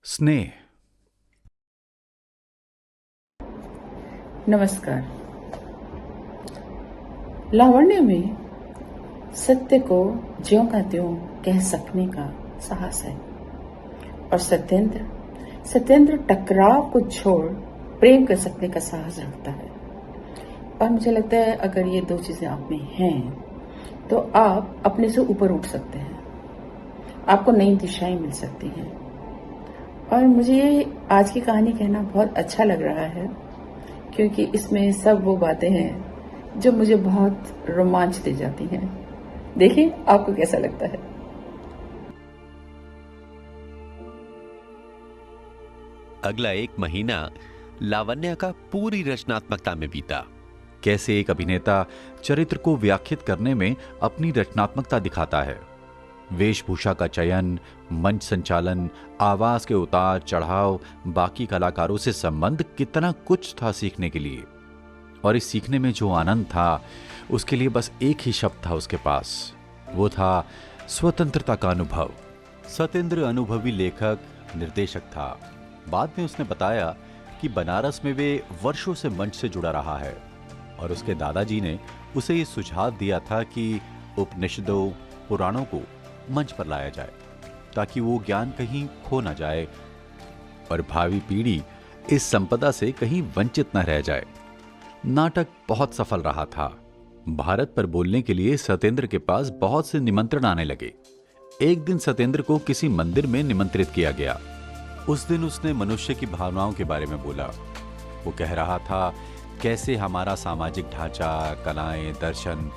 स्नेह। नमस्कार। लावण्य में सत्य को ज्यों का त्यों कह सकने का साहस है और सत्येंद्र टकराव को छोड़ प्रेम कर सकने का साहस रखता है। और मुझे लगता है अगर ये दो चीजें आप में हैं तो आप अपने से ऊपर उठ सकते हैं, आपको नई दिशाएं मिल सकती हैं। और मुझे ये आज की कहानी कहना बहुत अच्छा लग रहा है क्योंकि इसमें सब वो बातें हैं जो मुझे बहुत रोमांच दे जाती हैं। देखिए आपको कैसा लगता है। अगला एक महीना लावण्या का पूरी रचनात्मकता में बीता। कैसे एक अभिनेता चरित्र को व्याख्यात करने में अपनी रचनात्मकता दिखाता है। वेशभूषा का चयन, मंच संचालन, आवाज के उतार चढ़ाव, बाकी कलाकारों से संबंध, कितना कुछ था सीखने के लिए। और इस सीखने में जो आनंद था उसके लिए बस एक ही शब्द था उसके पास, वो था स्वतंत्रता का अनुभव। सत्येंद्र अनुभवी लेखक निर्देशक था। बाद में उसने बताया कि बनारस में वे वर्षों से मंच से जुड़ा रहा है और उसके दादाजी ने उसे ये सुझाव दिया था कि उपनिषदों, पुराणों को मंच पर लाया जाए ताकि वो ज्ञान कहीं खो न जाए और भावी पीढ़ी इस संपदा से कहीं वंचित न रह जाए। नाटक बहुत सफल रहा था। भारत पर बोलने के लिए सत्येंद्र के पास बहुत से निमंत्रण आने लगे। एक दिन सत्येंद्र को किसी मंदिर में निमंत्रित किया गया। उस दिन उसने मनुष्य की भावनाओं के बारे में बोला। वो कह रहा था कैसे हमारा सामाजिक ढांचा, कलाएं, दर्शन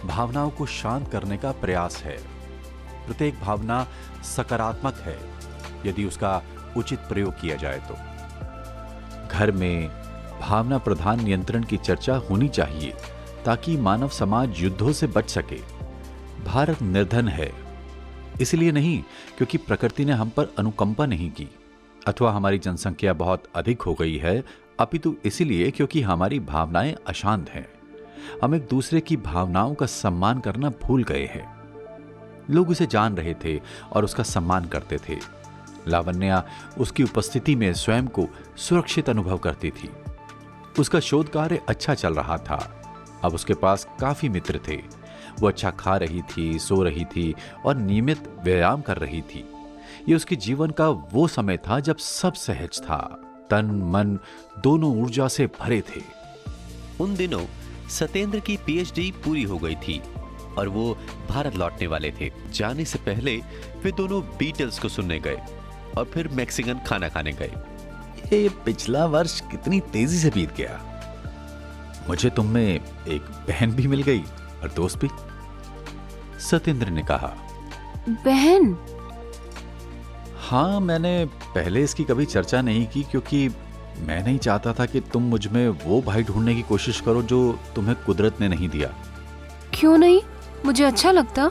भावनाओं को शांत करने का प्रयास है। प्रत्येक भावना सकारात्मक है यदि उसका उचित प्रयोग किया जाए तो। घर में भावना प्रधान नियंत्रण की चर्चा होनी चाहिए ताकि मानव समाज युद्धों से बच सके। भारत निर्धन है इसलिए नहीं क्योंकि प्रकृति ने हम पर अनुकंपा नहीं की अथवा हमारी जनसंख्या बहुत अधिक हो गई है, अपितु इसलिए क्योंकि हमारी भावनाएं अशांत हैं। हम एक दूसरे की भावनाओं का सम्मान करना भूल गए हैं। लोग उसे जान रहे थे और उसका सम्मान करते थे। लावण्या उसकी उपस्थिति में स्वयं को सुरक्षित अनुभव करती थी। उसका शोध कार्य अच्छा चल रहा था। अब उसके पास काफी मित्र थे। वो अच्छा खा रही थी, सो रही थी और नियमित व्यायाम कर रही थी। ये उसके जीवन का वो समय था जब सब सहज था। तन मन दोनों ऊर्जा से भरे थे। उन दिनों सत्येंद्र की पीएचडी पूरी हो गई थी और वो भारत लौटने वाले थे। जाने से पहले वे दोनों बीटल्स को सुनने गए और फिर मैक्सिकन खाना खाने गए। ये पिछला वर्ष कितनी तेजी से बीत गया। मुझे तुम में एक बहन भी मिल गई और दोस्त भी, सत्येंद्र ने कहा। बहन? हाँ, मैंने पहले इसकी कभी चर्चा नहीं की क्योंकि मैं नहीं चाहता था कि तुम मुझ में वो भाई ढूंढने की कोशिश करो जो तुम्हें कुदरत ने नहीं दिया। क्यों नहीं? मुझे अच्छा लगता।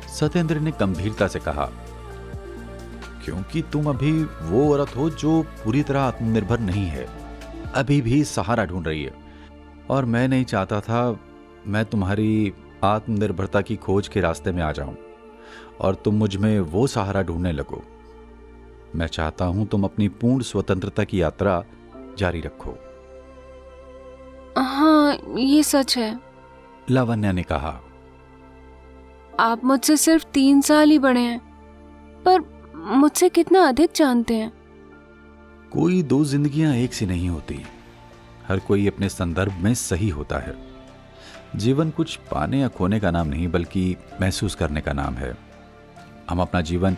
सत्येंद्र ने गंभीरता से कहा, क्योंकि तुम अभी वो औरत हो जो पूरी तरह आत्मनिर्भर नहीं है, अभी भी सहारा ढूंढ रही है। और मैं नहीं चाहता था मैं तुम्हारी आत्मनिर्भरता की खोज के रास्ते में आ जाऊं और तुम मुझ में वो सहारा ढूंढने लगो। मैं चाहता हूं तुम अपनी पूर्ण स्वतंत्रता की यात्रा जारी रखो। हाँ, ये सच है। लावण्या ने कहा। आप मुझसे सिर्फ 3 साल ही बड़े हैं, पर मुझसे कितना अधिक जानते हैं। कोई दो जिंदगियां एक सी नहीं होती। हर कोई अपने संदर्भ में सही होता है। जीवन कुछ पाने या खोने का नाम नहीं बल्कि महसूस करने का नाम है। हम अपना जीवन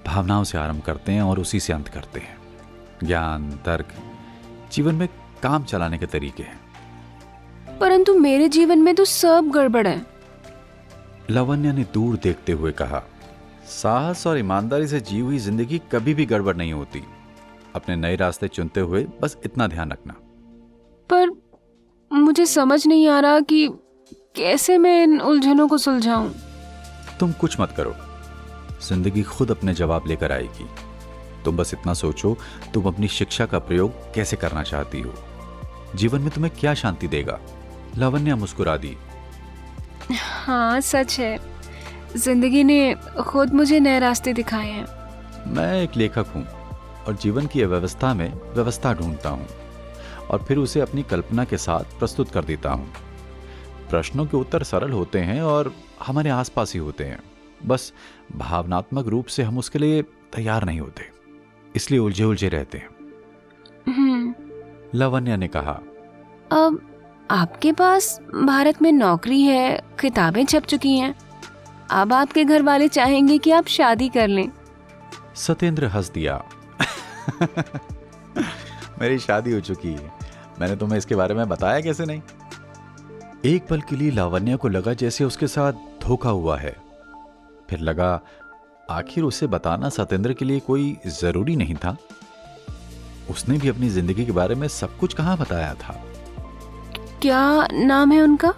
भावनाओं से आरंभ करते हैं और उसी से अंत करते हैं। ज्ञान, तर्क जीवन में काम चलाने के तरीके हैं। परंतु मेरे जीवन में तो सब गड़बड़ है। लावण्या ने दूर देखते हुए कहा। साहस और ईमानदारी से जी हुई जिंदगी कभी भी गड़बड़ नहीं होती। अपने नए रास्ते चुनते हुए बस इतना ध्यान रखना। पर मुझे समझ नहीं आ रहा कि कैसे मैं इन उलझनों को सुलझाऊं। तुम कुछ मत करो, जिंदगी खुद अपने जवाब लेकर आएगी। तुम बस इतना सोचो तुम अपनी शिक्षा का प्रयोग कैसे करना चाहती हो। जीवन में तुम्हें क्या शांति देगा। लावण्या मुस्कुरा दी। हाँ, सच है। जिंदगी ने खुद मुझे नए रास्ते दिखाए हैं। मैं एक लेखक हूँ और जीवन की अव्यवस्था में व्यवस्था ढूंढता हूँ और फिर उसे अपनी कल्पना के साथ प्रस्तुत कर देता हूँ। प्रश्नों के उत्तर सरल होते हैं और हमारे आसपास ही होते हैं, बस भावनात्मक रूप से हम उसके लिए तैयार नहीं होते, इसलिए उलझे उलझे रहते हैं। लावण्या ने कहा। अब आपके पास भारत में नौकरी है, किताबें छप चुकी हैं, अब आपके घर वाले चाहेंगे कि आप शादी कर लें। सत्येंद्र हंस दिया। मेरी शादी हो चुकी है, मैंने तुम्हें इसके बारे में बताया कैसे नहीं? एक पल के लिए लावण्या को लगा जैसे उसके साथ धोखा हुआ है। फिर लगा आखिर उसे बताना सत्येंद्र के लिए कोई जरूरी नहीं था। उसने भी अपनी जिंदगी के बारे में सब कुछ कहाँ बताया था। क्या नाम है उनका?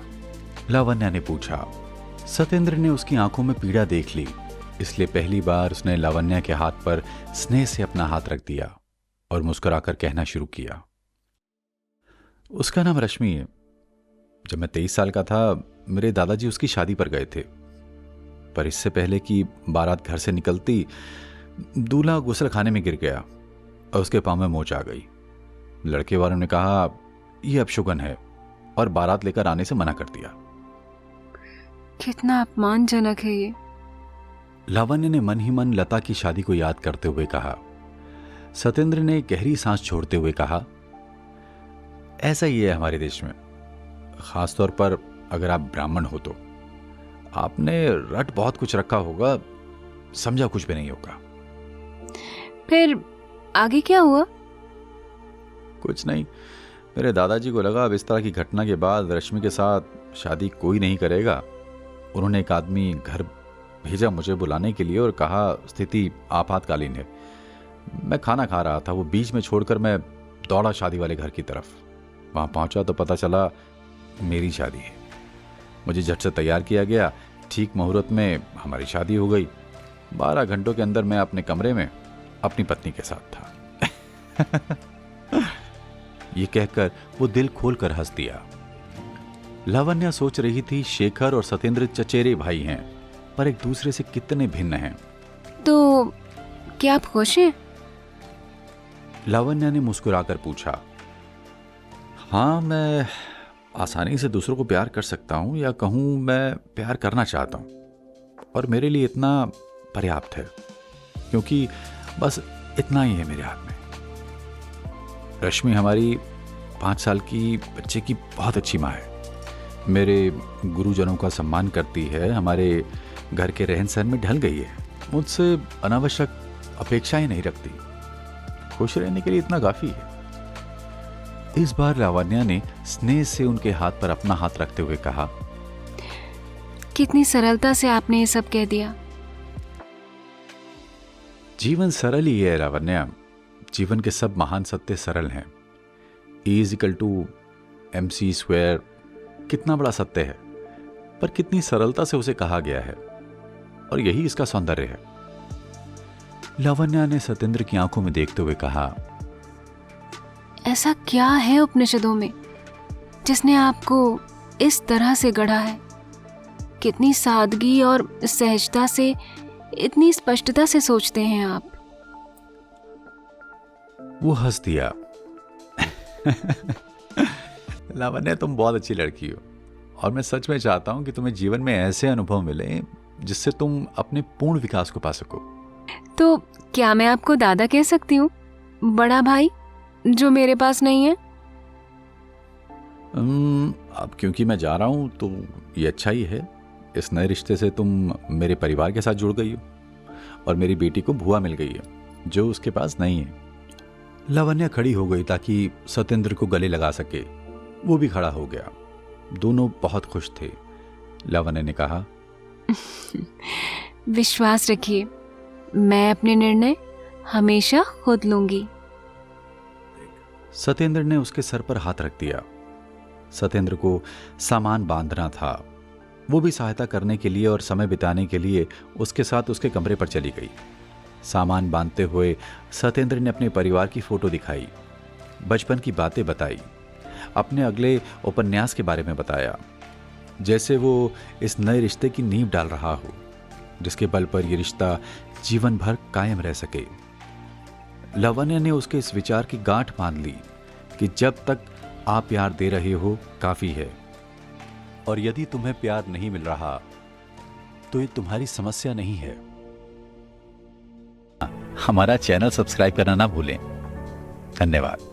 लावण्या ने पूछा। सत्येंद्र ने उसकी आंखों में पीड़ा देख ली, इसलिए पहली बार उसने लावण्या के हाथ पर स्नेह से अपना हाथ रख दिया और मुस्कुराकर कहना शुरू किया। उसका नाम रश्मि है। जब मैं 23 साल का था, मेरे दादाजी उसकी शादी पर गए थे, पर इससे पहले कि बारात घर से निकलती, दूल्हा गुस्ल खाने में गिर गया और उसके पांव में मोच आ गई। लड़के वालों ने कहा यह अपशुगन है और बारात लेकर आने से मना कर दिया। कितना अपमानजनक है ये। लावण्य ने मन ही मन लता की शादी को याद करते हुए कहा। सत्येंद्र ने गहरी सांस छोड़ते हुए कहा, ऐसा ही है हमारे देश में, खासतौर पर अगर आप ब्राह्मण हो तो। आपने रट बहुत कुछ रखा होगा, समझा कुछ भी नहीं होगा। फिर आगे क्या हुआ? कुछ नहीं, मेरे दादाजी को लगा अब इस तरह की घटना के बाद रश्मि के साथ शादी कोई नहीं करेगा। उन्होंने एक आदमी घर भेजा मुझे बुलाने के लिए और कहा स्थिति आपातकालीन है। मैं खाना खा रहा था, वो बीच में छोड़कर मैं दौड़ा शादी वाले घर की तरफ। वहां पहुंचा तो पता चला मेरी शादी है। मुझे झट से तैयार किया गया, ठीक मुहूर्त में हमारी शादी हो गई। 12 घंटों के अंदर मैं अपने कमरे में अपनी पत्नी के साथ था। ये कहकर वो दिल खोलकर हंस दिया। लावण्या सोच रही थी शेखर और सत्येंद्र चचेरे भाई हैं, पर एक दूसरे से कितने भिन्न हैं। तो क्या आप खुश हैं? लावण्या ने मुस्कुराकर पूछा। हाँ, मैं आसानी से दूसरों को प्यार कर सकता हूं, या कहूं मैं प्यार करना चाहता हूं, और मेरे लिए इतना पर्याप्त है, क्योंकि बस इतना ही है मेरे हाथ में। रश्मि हमारी 5 साल की बच्चे की बहुत अच्छी माँ है, मेरे गुरुजनों का सम्मान करती है, हमारे घर के रहन सहन में ढल गई है, मुझसे अनावश्यक अपेक्षाएं नहीं रखती, खुश रहने के लिए इतना काफी है। इस बार लावण्या ने स्नेह से उनके हाथ पर अपना हाथ रखते हुए कहा। कितनी सरलता से आपने ये सब कह दिया। जीवन सरल ही है लावण्या, जीवन के सब महान सत्य सरल हैं। E=mc², कितना बड़ा सत्य है, पर कितनी सरलता से उसे कहा गया है, और यही इसका सौंदर्य है। लावण्या ने सत्येंद्र की आंखों में देखते हुए कहा, ऐसा क्या है उपनिषदों में जिसने आपको इस तरह से गढ़ा है? कितनी सादगी और सहजता से, इतनी स्पष्टता से सोचते हैं आप। वो हंस दिया। लावण्या, तुम बहुत अच्छी लड़की हो, और मैं सच में चाहता हूं कि तुम्हें जीवन में ऐसे अनुभव मिले जिससे तुम अपने पूर्ण विकास को पा सको। तो क्या मैं आपको दादा कह सकती हूँ, बड़ा भाई, जो मेरे पास नहीं है? अब क्योंकि मैं जा रहा हूं तो ये अच्छा ही है। इस नए रिश्ते से तुम मेरे परिवार के साथ जुड़ गई हो, और मेरी बेटी को भुआ मिल गई है जो उसके पास नहीं है। लावण्या खड़ी हो गई ताकि सत्येंद्र को गले लगा सके। वो भी खड़ा हो गया। दोनों बहुत खुश थे। लावण्या ने कहा, विश्वास रखिए, मैं अपने निर्णय हमेशा खुद लूंगी। सत्येंद्र ने उसके सर पर हाथ रख दिया। सत्येंद्र को सामान बांधना था। वो भी सहायता करने के लिए और समय बिताने के लिए उसके साथ उसके कमरे पर चली गई। सामान बांधते हुए सत्येंद्र ने अपने परिवार की फोटो दिखाई, बचपन की बातें बताई, अपने अगले उपन्यास के बारे में बताया, जैसे वो इस नए रिश्ते की नींव डाल रहा हो, जिसके बल पर यह रिश्ता जीवन भर कायम रह सके। लावण्या ने उसके इस विचार की गांठ बांध ली कि जब तक आप प्यार दे रहे हो काफी है, और यदि तुम्हें प्यार नहीं मिल रहा तो ये तुम्हारी समस्या नहीं है। हमारा चैनल सब्सक्राइब करना ना भूलें। धन्यवाद।